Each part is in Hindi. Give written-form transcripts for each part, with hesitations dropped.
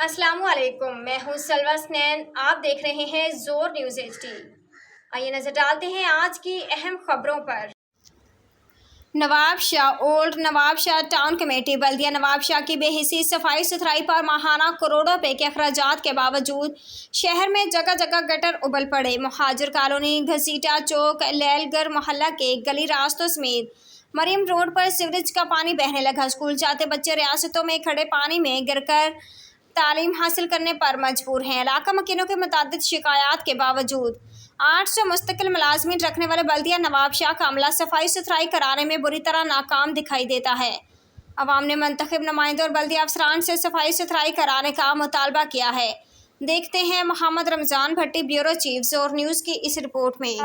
अस्सलामुअलैकुम, मैं हूं सलवा स्नैन। आप देख रहे हैं जोर न्यूज़ HD। आइए नजर डालते हैं आज की अहम खबरों पर। Nawabshah old Nawabshah town committee बल्दिया नवाबशाह की बेहिसी सफाई सुथराई पर माहाना करोड़ों रुपए के अखराजात के बावजूद शहर में जगह जगह गटर उबल पड़े। मुहाजिर कॉलोनी, घसीटा चौक, लैलगर मोहल्ला के गली रास्तों समेत मरीम रोड पर सीवरेज का पानी बहने लगा। स्कूल जाते बच्चे रियासतों में खड़े पानी में गिरकर तालीम हासिल करने पर मजबूर हैं। इलाका मकीनों के मुताबिक शिकायत के बावजूद 800 मुस्तकिल मुलाजमीन रखने वाले बल्दिया नवाबशाह का अमला सफाई सुथराई कराने में बुरी तरह नाकाम दिखाई देता है। अवाम ने मुंतखब नुमाइंदों और बल्दिया अफसरान से सफाई सुथराई कराने का मुतालबा किया है। देखते हैं मोहम्मद रमजान भट्टी, ब्यूरो चीफ, जोर न्यूज़ की इस रिपोर्ट में।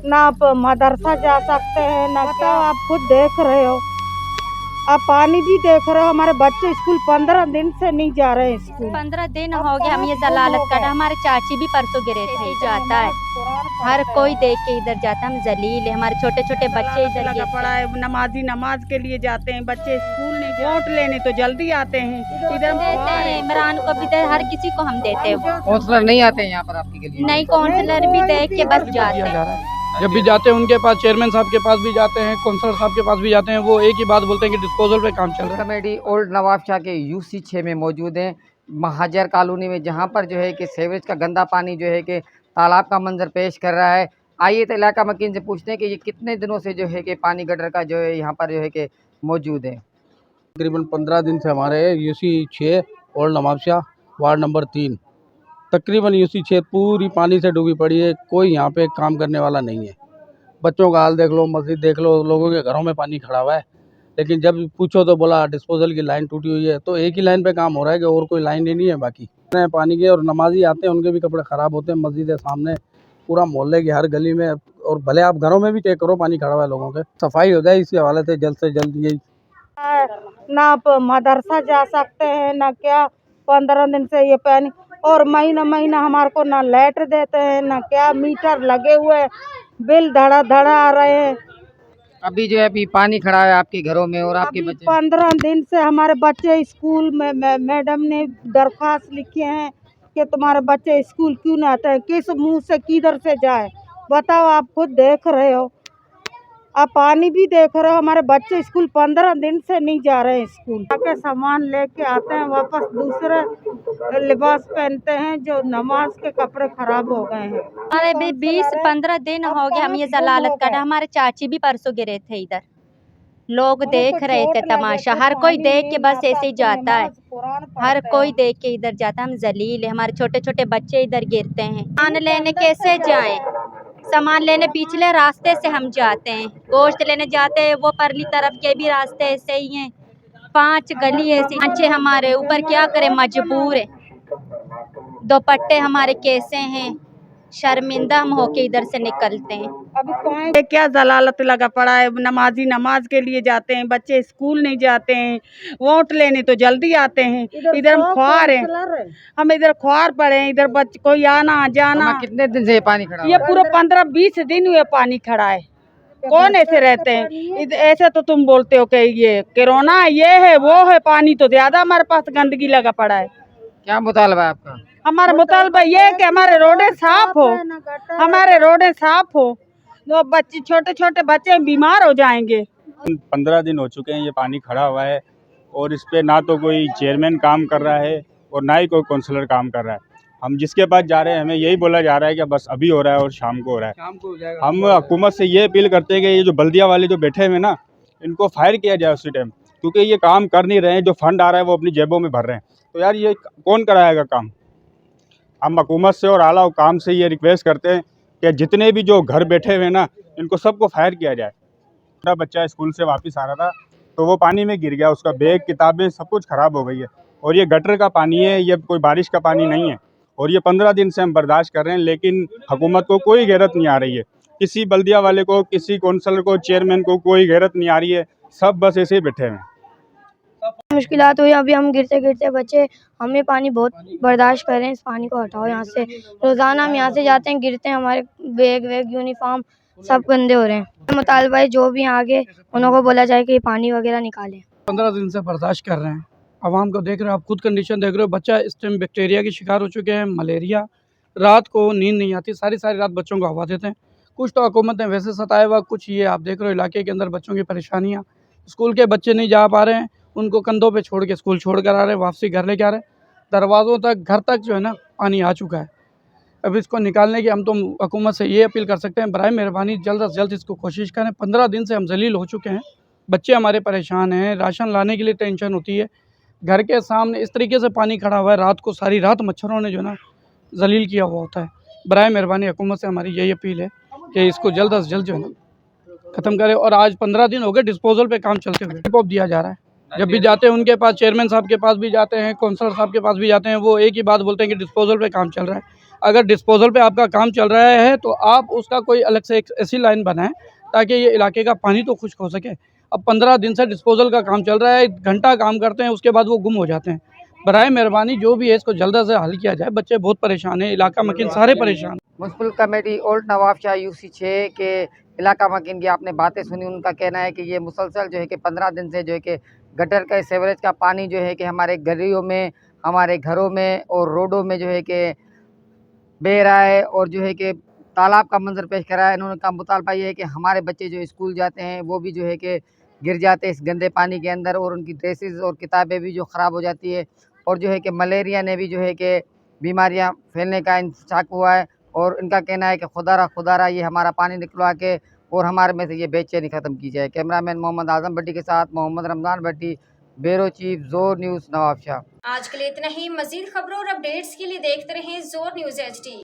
ना आप मदरसा जा सकते हैं ना क्या, आप खुद देख रहे हो, आप पानी भी देख रहे हो। हमारे बच्चे स्कूल 15 दिन से नहीं जा रहे हैं स्कूल। 15 दिन हो गए हम ये जलालत कर। हमारे चाची भी परसों गिरे थे। जाता है हर कोई देख के इधर जाता है, हम जलील है। हमारे छोटे छोटे बच्चे इधर लगा पड़ा है, नमाजी नमाज के लिए जाते हैं, बच्चे स्कूल नहीं। वोट लेने तो जल्दी आते हैं, इधर देते हैं। इमरान को भी हर किसी को हम देते हैं। काउंसलर नहीं आते हैं यहाँ पर आपके के लिए? नहीं, काउंसलर भी देख के बस जाते हैं। जब भी जाते हैं उनके पास, चेयरमैन साहब के पास भी जाते हैं, काउंसलर साहब के पास भी जाते हैं, वो एक ही बात बोलते हैं कि डिस्पोजल पे काम चल रहा है। कमेटी ओल्ड नवाबशाह के UC 6 में मौजूद हैं, महाजर कॉलोनी में, जहां पर जो है कि सीवरेज का गंदा पानी जो है कि तालाब का मंजर पेश कर रहा है। आइए तो इलाका मकीन से पूछते हैं कि ये कितने दिनों से जो है कि पानी गटर का जो है यहाँ पर जो है कि मौजूद है। तकरीबन 15 दिन से हमारे UC 6 old Nawabshah ward number 3 तकरीबन UC 6 पूरी पानी से डूबी पड़ी है। कोई यहाँ पे काम करने वाला नहीं है। बच्चों का हाल देख लो, मस्जिद देख लो, लोगों के घरों में पानी खड़ा हुआ है। लेकिन जब पूछो तो बोला डिस्पोजल की लाइन टूटी हुई है। तो एक ही लाइन पे काम हो रहा है कि और कोई लाइन ही नहीं है बाकी पानी के। और नमाजी आते हैं, उनके भी कपड़े ख़राब होते हैं। मस्जिद है सामने, पूरा मोहल्ले की हर गली में, और भले आप घरों में भी चेक करो, पानी खड़ा हुआ है लोगों के। सफाई हो जाए इसी हवाले से जल्द यही। ना आप मदरसा जा सकते हैं ना क्या, 15 दिन से ये पानी, और महीना महीना हमारे को ना लेटर देते हैं ना क्या, मीटर लगे हुए, बिल धड़ा धड़ा आ रहे हैं। अभी जो है अभी पानी खड़ा है आपके घरों में और आपके बच्चे 15 दिन से हमारे बच्चे स्कूल में, मैडम ने दरख्वास्त लिखे हैं कि तुम्हारे बच्चे स्कूल क्यों नहीं आते हैं, किस मुंह से किधर से जाए, बताओ। आप खुद देख रहे हो, आप पानी भी देख रहे हो। हमारे बच्चे स्कूल 15 दिन से नहीं जा रहे हैं स्कूल। आके सामान लेके आते हैं, वापस दूसरे लिबास पहनते हैं, जो नमाज के कपड़े खराब हो गए हैं। अरे भी 20-15 दिन हो गए हम ये जलालत कर। हमारे चाची भी परसों गिरे थे। इधर लोग देख रहे थे तमाशा, हर कोई देख के बस ऐसे ही जाता है। हर कोई देख के इधर जाता है, हम जलील है। हमारे छोटे छोटे बच्चे इधर गिरते हैं। सामान लेने कैसे जाएं? सामान लेने पिछले रास्ते से हम जाते हैं, गोश्त लेने जाते हैं, वो परली तरफ के भी रास्ते ऐसे ही हैं। 5 गली ऐसी अच्छे हमारे ऊपर, क्या करें, मजबूर है। दुपट्टे हमारे कैसे हैं, शर्मिंदा हम होके इधर से निकलते हैं। ये क्या जलालत लगा पड़ा है, नमाजी नमाज के लिए जाते हैं, बच्चे स्कूल नहीं जाते हैं, वोट लेने तो जल्दी आते हैं। इधर हम ख्वार हैं, हम इधर ख्वार पड़े हैं, इधर बच्चे कोई आना जाना। कितने दिन से ये पानी खड़ा ये पूरे 15-20 दिन हुए पानी खड़ा है। कौन ऐसे रहते हैं? ऐसे तो तुम बोलते हो कि ये कोरोना ये है वो है, पानी तो ज्यादा हमारे पास गंदगी लगा पड़ा है। क्या मुतालबा है आपका? हमारा मुतालबा ये है कि हमारे रोडें साफ हो, हमारे रोडें साफ हो। जो बच्चे, छोटे छोटे बच्चे बीमार हो जाएंगे। 15 दिन हो चुके हैं ये पानी खड़ा हुआ है, और इस पे ना तो कोई चेयरमैन काम कर रहा है और ना ही कोई काउंसलर काम कर रहा है। हम जिसके पास जा रहे हैं हमें यही बोला जा रहा है कि बस अभी हो रहा है और शाम को हो रहा है। शाम को हो जाएगा। हम हुकूमत से ये अपील करते हैं कि ये जो बल्दिया वाले जो बैठे हुए ना, इनको फायर किया जाए उसी टाइम, क्योंकि ये काम कर नहीं रहे हैं। जो फंड आ रहा है वो अपनी जेबों में भर रहे हैं। तो यार ये कौन कराएगा काम? हम हुकूमत से और आला हुकाम से ये रिक्वेस्ट करते हैं कि जितने भी जो घर बैठे हुए ना, इनको सबको फायर किया जाए। मेरा बच्चा स्कूल से वापस आ रहा था तो वो पानी में गिर गया, उसका बैग, किताबें सब कुछ ख़राब हो गई है। और ये गटर का पानी है, ये कोई बारिश का पानी नहीं है। और ये 15 दिन से हम बर्दाश्त कर रहे हैं, लेकिन हुकूमत को कोई गैरत नहीं आ रही है। किसी बल्दिया वाले को, किसी काउंसलर को, चेयरमैन को कोई गैरत नहीं आ रही है। सब बस ऐसे ही बैठे हैं। मुश्किलात हुई, अभी हम गिरते गिरते बच्चे, हमें पानी बहुत बर्दाश्त कर रहे हैं। इस पानी को हटाओ यहाँ से। रोज़ाना हम यहाँ से जाते हैं, गिरते हैं, हमारे बैग वैग यूनिफॉर्म सब गंदे हो रहे हैं। मुतालबा है जो भी आगे उनको बोला जाए कि पानी वगैरह निकालें। 15 दिन से बर्दाश्त कर रहे हैं, आवाम को देख रहे हो, आप खुद कंडीशन देख रहे हो, बच्चा इस टाइम बैक्टीरिया के शिकार हो चुके हैं, मलेरिया, रात को नींद नहीं आती, सारी सारी रात बच्चों को हवा देते हैं। कुछ तो हुकूमत ने वैसे सताया हुआ, कुछ ये आप देख रहे हो इलाके के अंदर बच्चों की परेशानियाँ, स्कूल के बच्चे नहीं जा पा रहे हैं, उनको कंधों पे छोड़ के स्कूल छोड़ कर आ रहे हैं, वापसी घर लेके आ रहे हैं, दरवाज़ों तक घर तक जो है ना पानी आ चुका है। अब इसको निकालने की हम तो हुकूमत से ये अपील कर सकते हैं, बराए मेहरबानी जल्द से जल्द इसको कोशिश करें। 15 दिन से हम जलील हो चुके हैं, बच्चे हमारे परेशान हैं, राशन लाने के लिए टेंशन होती है, घर के सामने इस तरीके से पानी खड़ा हुआ है, रात को सारी रात मच्छरों ने जो है ना जलील किया हुआ होता है। बराए मेहरबानी हुकूमत से हमारी यही अपील है कि इसको जल्द से जल्द जो है ना ख़त्म करें। और आज 15 दिन हो गए डिस्पोजल पे काम चलते हुए, रिपोर्ट दिया जा रहा है। जब भी जाते हैं उनके पास, चेयरमैन साहब के पास भी जाते हैं, काउंसलर साहब के पास भी जाते हैं, वो एक ही बात बोलते हैं कि डिस्पोजल पे काम चल रहा है। अगर डिस्पोजल पे आपका काम चल रहा है तो आप उसका कोई अलग से एक ऐसी लाइन बनाएं ताकि ये इलाके का पानी तो खुश्क हो सके। अब 15 दिन से डिस्पोजल का काम चल रहा है, घंटा काम करते हैं, उसके बाद वो गुम हो जाते हैं। बराए मेहरबानी जो भी है इसको जल्द से हल किया जाए, बच्चे बहुत परेशान हैं, इलाका मकीन सारे परेशान। Municipal committee old Nawab Shah UC 6 के इलाका मकीन की आपने बातें सुनी। उनका कहना है कि ये मुसलसल जो है कि 15 दिन से जो है कि गटर का सेवरेज का पानी जो है कि हमारे गलियों में, हमारे घरों में और रोडों में जो है कि बह रहा है और जो है कि तालाब का मंजर पेश करा है। इन्होंने कहा मुतालबा ये है कि हमारे बच्चे जो स्कूल जाते हैं वो भी जो है कि गिर जाते हैं इस गंदे पानी के अंदर, और उनकी ड्रेसेस और किताबें भी जो ख़राब हो जाती है, और जो है कि मलेरिया ने भी जो है कि बीमारियां फैलने का इंशाक हुआ है। और इनका कहना है कि खुदारा ये हमारा पानी निकलवा के और हमारे में से ये बेचैनी ख़त्म की जाए। कैमरामैन मोहम्मद आज़म भट्टी के साथ मोहम्मद रमज़ान भट्टी, ब्यूरो चीफ, ज़ोर न्यूज़, नवाब शाह। आज के लिए इतना ही। मजीद खबरों और अपडेट्स के लिए देखते रहें ज़ोर न्यूज़ HD।